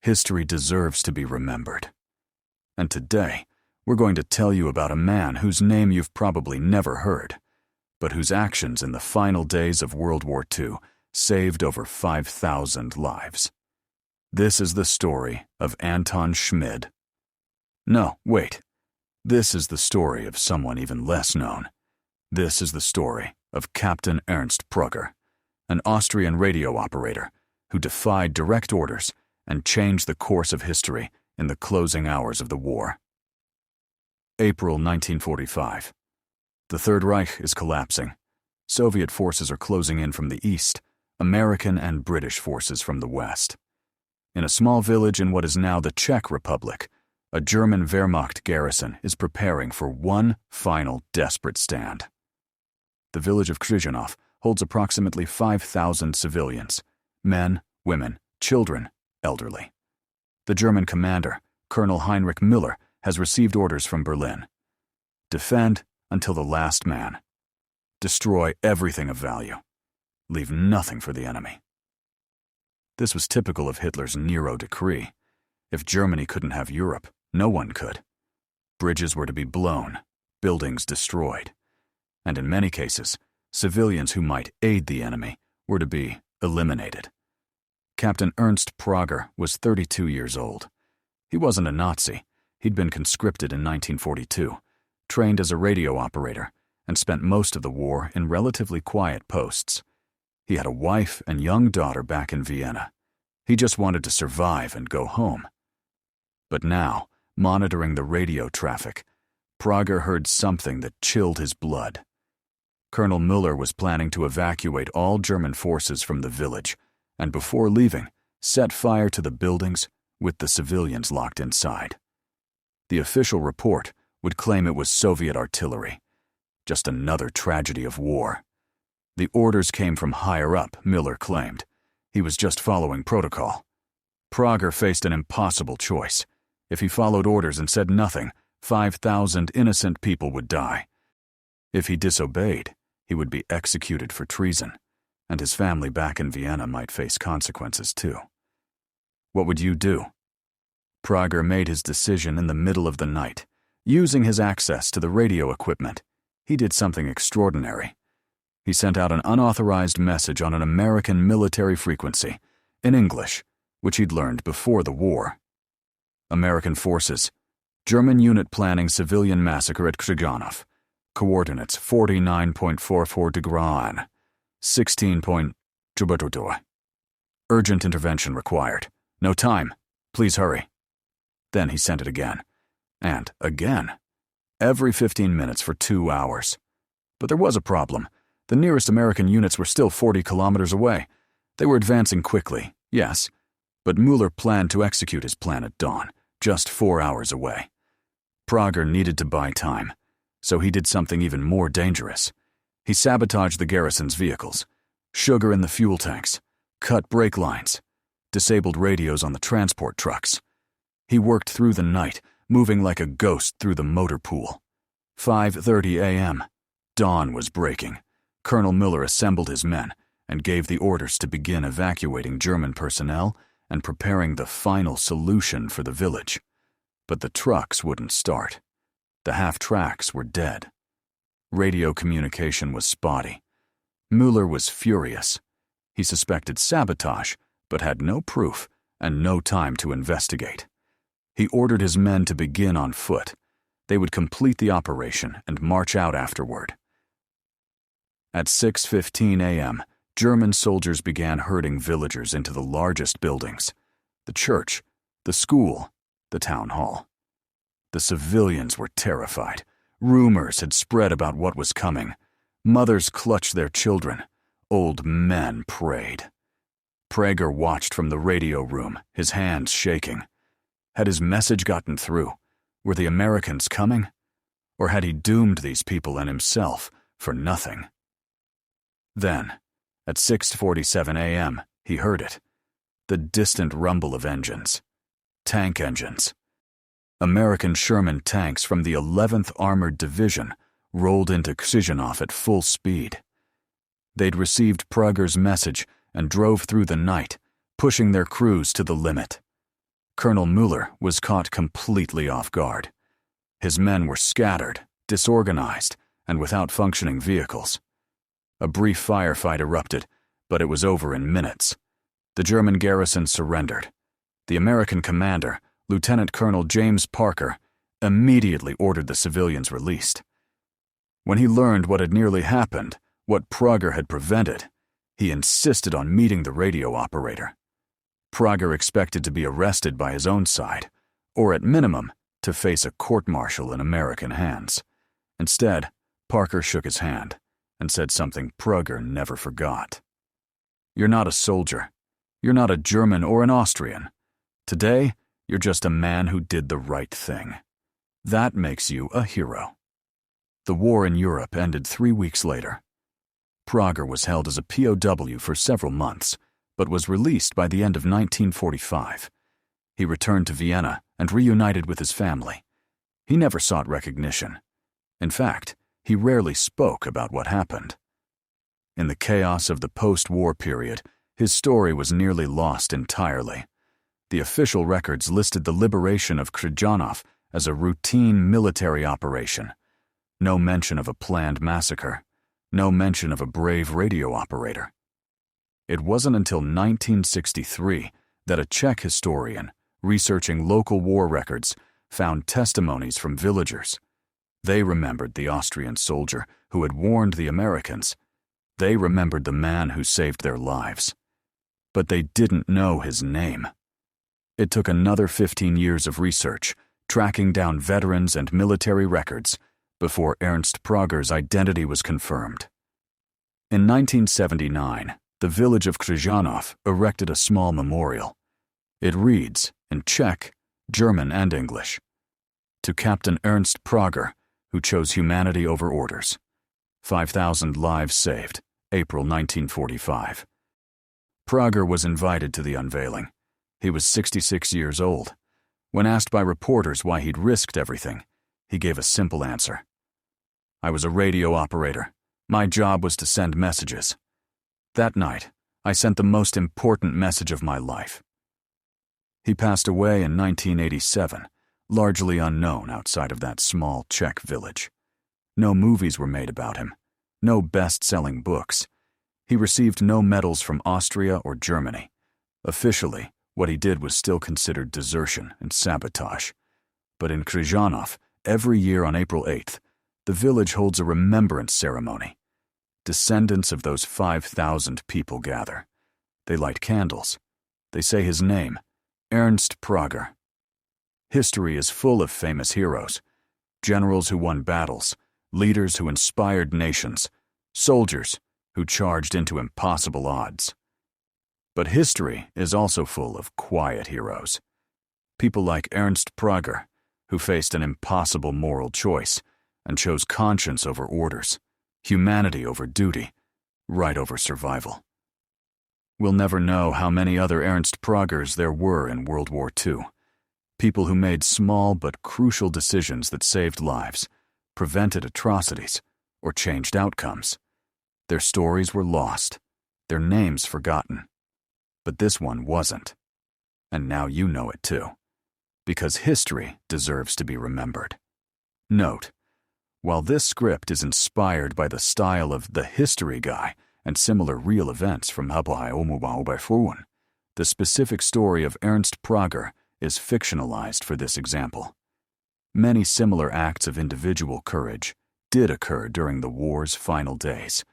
History deserves to be remembered. And today, we're going to tell you about a man whose name you've probably never heard, but whose actions in the final days of World War II saved over 5,000 lives. This is the story of Anton Schmid. No, wait. This is the story of someone even less known. This is the story of Captain Ernst Prager, an Austrian radio operator who defied direct orders and changed the course of history in the closing hours of the war. April 1945. The Third Reich is collapsing. Soviet forces are closing in from the east, American and British forces from the west. In a small village in what is now the Czech Republic, a German Wehrmacht garrison is preparing for one final desperate stand. The village of Krzyżanów holds approximately 5,000 civilians, men, women, children, elderly. The German commander, Colonel Heinrich Müller, has received orders from Berlin. Defend until the last man. Destroy everything of value. Leave nothing for the enemy. This was typical of Hitler's Nero decree. If Germany couldn't have Europe, no one could. Bridges were to be blown, buildings destroyed, and in many cases, civilians who might aid the enemy were to be eliminated. Captain Ernst Prager was 32 years old. He wasn't a Nazi. He'd been conscripted in 1942, trained as a radio operator, and spent most of the war in relatively quiet posts. He had a wife and young daughter back in Vienna. He just wanted to survive and go home. But now, monitoring the radio traffic, Prager heard something that chilled his blood. Colonel Müller was planning to evacuate all German forces from the village, and before leaving, set fire to the buildings with the civilians locked inside. The official report would claim it was Soviet artillery. Just another tragedy of war. The orders came from higher up, Müller claimed. He was just following protocol. Prager faced an impossible choice. If he followed orders and said nothing, 5,000 innocent people would die. If he disobeyed, he would be executed for treason, and his family back in Vienna might face consequences too. What would you do? Prager made his decision in the middle of the night. Using his access to the radio equipment, he did something extraordinary. He sent out an unauthorized message on an American military frequency, in English, which he'd learned before the war. American forces, German unit planning civilian massacre at Krzyżanów. Coordinates 49.44 degrees, 16. Urgent intervention required. No time. Please hurry. Then he sent it again. And again. Every 15 minutes for 2 hours. But there was a problem. The nearest American units were still 40 kilometers away. They were advancing quickly, yes, but Müller planned to execute his plan at dawn, just 4 hours away. Prager needed to buy time, so he did something even more dangerous. He sabotaged the garrison's vehicles, sugar in the fuel tanks, cut brake lines, disabled radios on the transport trucks. He worked through the night, moving like a ghost through the motor pool. 5:30 a.m. Dawn was breaking. Colonel Müller assembled his men and gave the orders to begin evacuating German personnel and preparing the final solution for the village. But the trucks wouldn't start. The half-tracks were dead. Radio communication was spotty. Müller was furious. He suspected sabotage, but had no proof and no time to investigate. He ordered his men to begin on foot. They would complete the operation and march out afterward. At 6:15 a.m., German soldiers began herding villagers into the largest buildings: the church, the school, the town hall. The civilians were terrified. Rumors had spread about what was coming. Mothers clutched their children. Old men prayed. Prager watched from the radio room, his hands shaking. Had his message gotten through? Were the Americans coming? Or had he doomed these people and himself for nothing? Then, at 6:47 a.m., he heard it. The distant rumble of engines. Tank engines. American Sherman tanks from the 11th Armored Division rolled into Krzyżanów at full speed. They'd received Prager's message and drove through the night, pushing their crews to the limit. Colonel Müller was caught completely off guard. His men were scattered, disorganized, and without functioning vehicles. A brief firefight erupted, but it was over in minutes. The German garrison surrendered. The American commander, Lieutenant Colonel James Parker, immediately ordered the civilians released. When he learned what had nearly happened, what Prager had prevented, he insisted on meeting the radio operator. Prager expected to be arrested by his own side, or at minimum, to face a court-martial in American hands. Instead, Parker shook his hand and said something Prager never forgot. "You're not a soldier. You're not a German or an Austrian. Today, you're just a man who did the right thing. That makes you a hero." The war in Europe ended 3 weeks later. Prager was held as a POW for several months, but was released by the end of 1945. He returned to Vienna and reunited with his family. He never sought recognition. In fact, he rarely spoke about what happened. In the chaos of the post-war period, his story was nearly lost entirely. The official records listed the liberation of Krzyżanów as a routine military operation. No mention of a planned massacre. No mention of a brave radio operator. It wasn't until 1963 that a Czech historian, researching local war records, found testimonies from villagers. They remembered the Austrian soldier who had warned the Americans. They remembered the man who saved their lives. But they didn't know his name. It took another 15 years of research, tracking down veterans and military records, before Ernst Prager's identity was confirmed. In 1979, the village of Krzyżanów erected a small memorial. It reads, in Czech, German, and English, "To Captain Ernst Prager, who chose humanity over orders. 5,000 lives saved, April 1945. Prager was invited to the unveiling. He was 66 years old. When asked by reporters why he'd risked everything, he gave a simple answer. "I was a radio operator. My job was to send messages. That night, I sent the most important message of my life." He passed away in 1987, largely unknown outside of that small Czech village. No movies were made about him. No best-selling books. He received no medals from Austria or Germany. Officially, what he did was still considered desertion and sabotage. But in Krzyżanów, every year on April 8th, the village holds a remembrance ceremony. Descendants of those 5,000 people gather. They light candles. They say his name, Ernst Prager. History is full of famous heroes, generals who won battles, leaders who inspired nations, soldiers who charged into impossible odds. But history is also full of quiet heroes. People like Ernst Prager, who faced an impossible moral choice and chose conscience over orders, humanity over duty, right over survival. We'll never know how many other Ernst Pragers there were in World War II. People who made small but crucial decisions that saved lives, prevented atrocities, or changed outcomes. Their stories were lost, their names forgotten. But this one wasn't. And now you know it too. Because history deserves to be remembered. Note, while this script is inspired by the style of The History Guy and similar real events from Hapai Omubaobaifurun, the specific story of Ernst Prager is fictionalized for this example. Many similar acts of individual courage did occur during the war's final days,